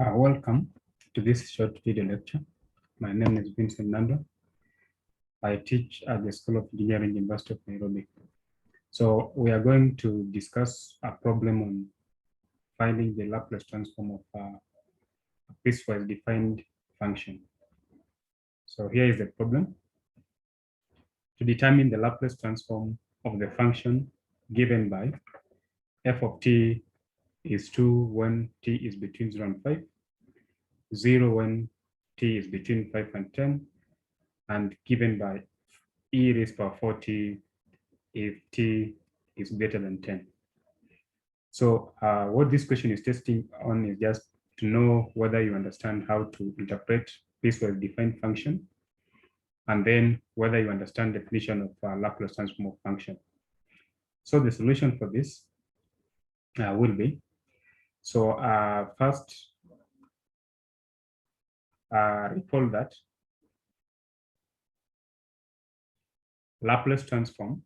Welcome to this short video lecture. My name is Vincent Nando. I teach at the School of Engineering, University of Nairobi. So we are going to discuss a problem on finding the Laplace transform of a piecewise defined function. So here is the problem. To determine the Laplace transform of the function given by f of t is 2 when t is between 0 and 5, 0 when t is between 5 and 10, and given by e raised to power 4t if t is greater than 10. So what this question is testing on is just to know whether you understand how to interpret piecewise defined function, and then whether you understand the definition of Laplace transform of function. So the solution for this will be, so first recall that Laplace transform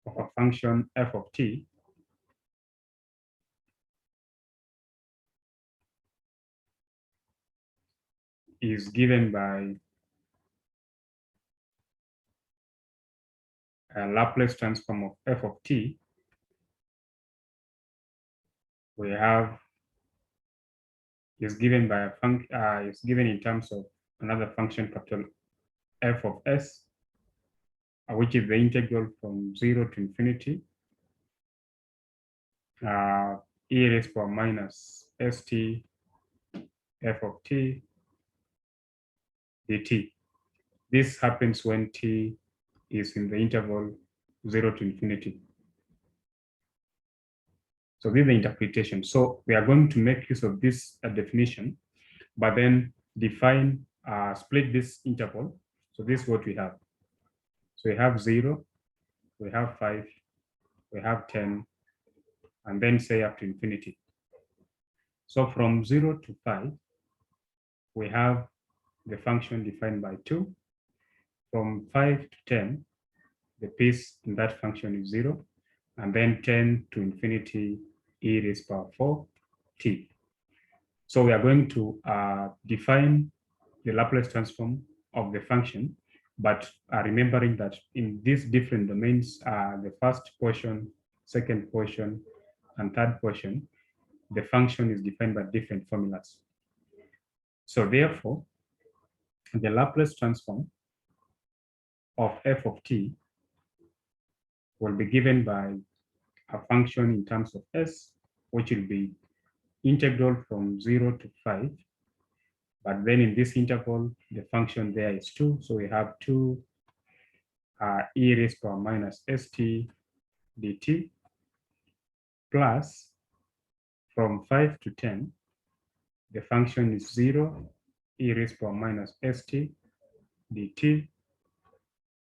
of a function f of t is given by a Laplace transform of f of t. We have is given by a function is given in terms of another function capital f of s, which is the integral from 0 to infinity e raised to power minus st f of t dt. This happens when t is in the interval 0 to infinity. So this is the interpretation. So we are going to make use of this definition, but then define, split this interval. So this is what we have. So we have 0, we have 5, we have 10, and then say up to infinity. So from 0 to 5, we have the function defined by 2. From 5 to 10, the piece in that function is 0, and then 10 to infinity e raised to power 4 t. So we are going to define the Laplace transform of the function, but remembering that in these different domains, the first portion, second portion, and third portion, the function is defined by different formulas. So therefore, the Laplace transform of f of t will be given by a function in terms of s, which will be integral from 0 to 5. But then in this interval, the function there is 2. So we have 2 e raised to power minus st dt plus from 5 to 10, the function is 0 e raised to power minus st dt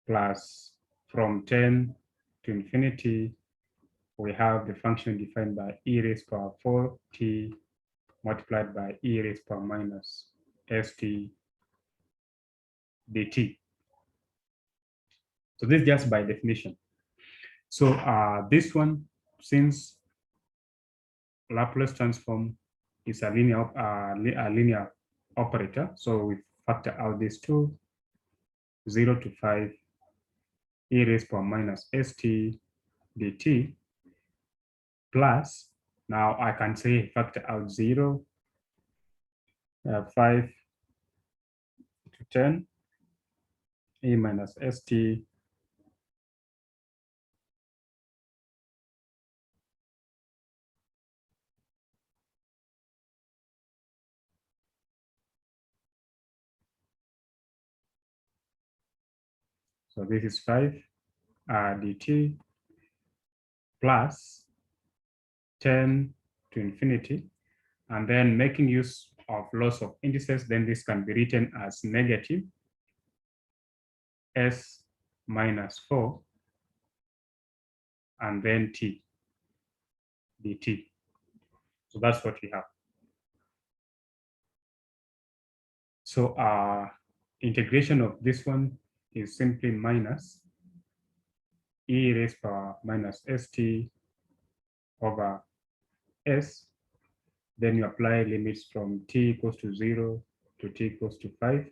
plus from 10 to infinity, we have the function defined by e raised to power 4t multiplied by e raised to power minus st dt. So this is just by definition. So this one, since Laplace transform is a linear operator, so we factor out these two, 0 to 5 e raised to power minus st dt plus, now I can say factor out 0, 5 to 10 e minus st so this is 5 dt plus 10 to infinity, and then making use of loss of indices, then this can be written as negative s minus 4 and then t dt. So that's what we have. So integration of this one is simply minus e raised power minus st over s. Then you apply limits from t equals to 0 to t equals to 5.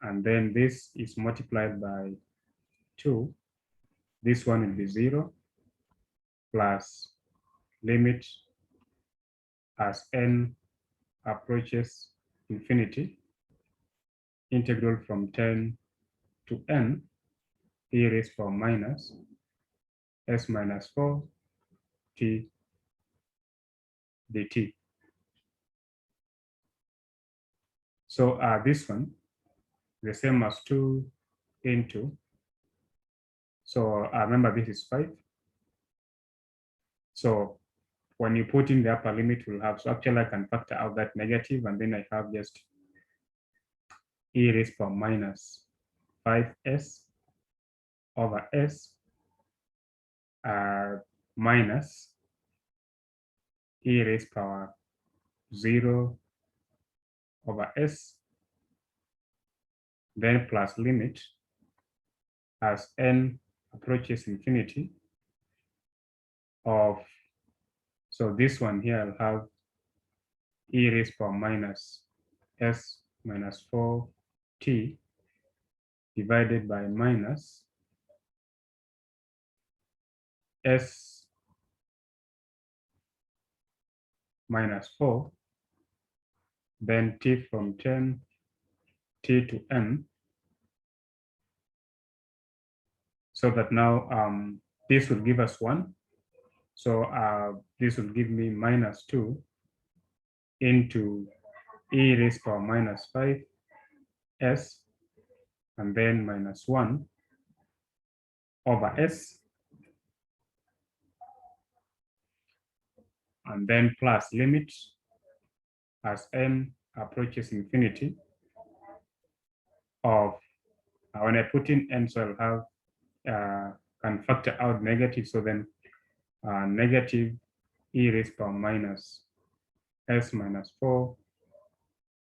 And then this is multiplied by 2. This one will be 0 plus limit as n approaches infinity, integral from 10 to n e raised power minus s minus 4 t dt. So this one, the same as 2 into, so remember this is 5. So when you put in the upper limit, we'll have, so actually I can factor out that negative, and then I have just e raised power minus 5s over s minus e raised power 0 over s, then plus limit as n approaches infinity of, so this one here I'll have e raised power minus s minus 4t divided by minus s minus 4, then t from 10 t to n, so that now this will give us 1. So this will give me minus 2 into e raised power minus 5s, and then minus 1 over s, and then plus limit as n approaches infinity of, when I put in n, so I'll have, can factor out negative, so then negative e raised power minus s minus 4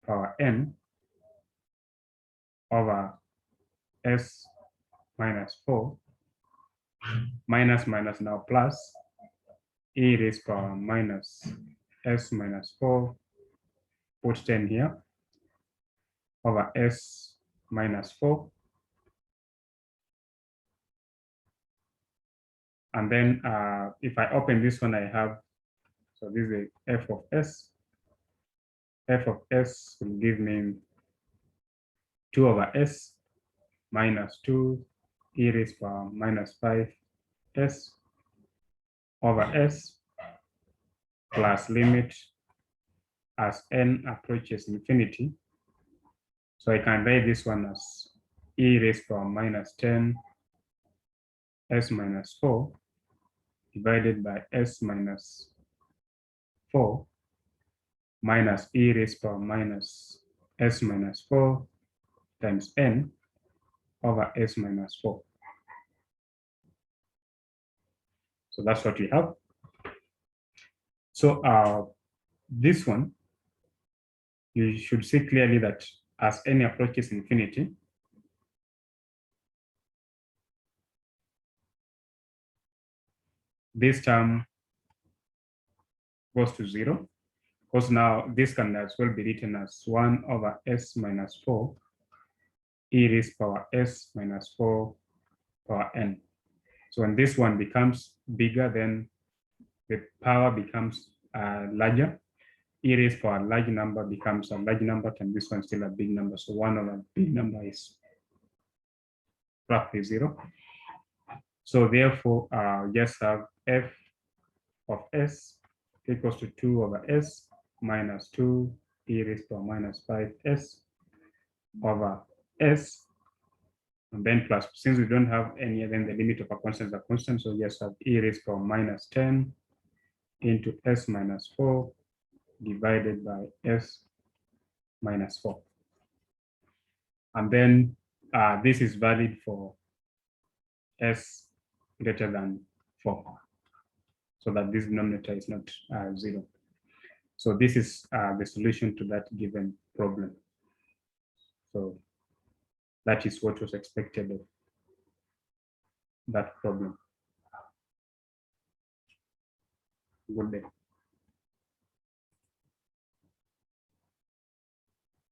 power n over s minus 4 minus minus now plus e raised power minus s minus 4, put 10 here, over s minus 4. And then if I open this one, I have, so this is f of s. F of s will give me 2 over s minus 2 e raised power minus 5s over s plus limit as n approaches infinity. So I can write this one as e raised power minus 10 s minus 4 divided by s minus 4 minus e raised power minus s minus 4 times n over s minus 4. So that's what we have. So this one, you should see clearly that as n approaches infinity, this term goes to 0, because now this can as well be written as 1 over s minus 4 e raised power s minus 4 power n. So when this one becomes bigger, then the power becomes larger. E raised power large number becomes a large number, and this one still a big number. So 1 over big number is roughly 0. So therefore, just have f of s equals to 2 over s minus 2 e raised power minus 5s over s, and then plus, since we don't have any, then the limit of a constant is a constant, so just have e raised power minus 10 into s minus 4 divided by s minus 4. And then this is valid for s greater than 4, so that this denominator is not 0. So this is the solution to that given problem. So that is what was expected of that problem. Good day.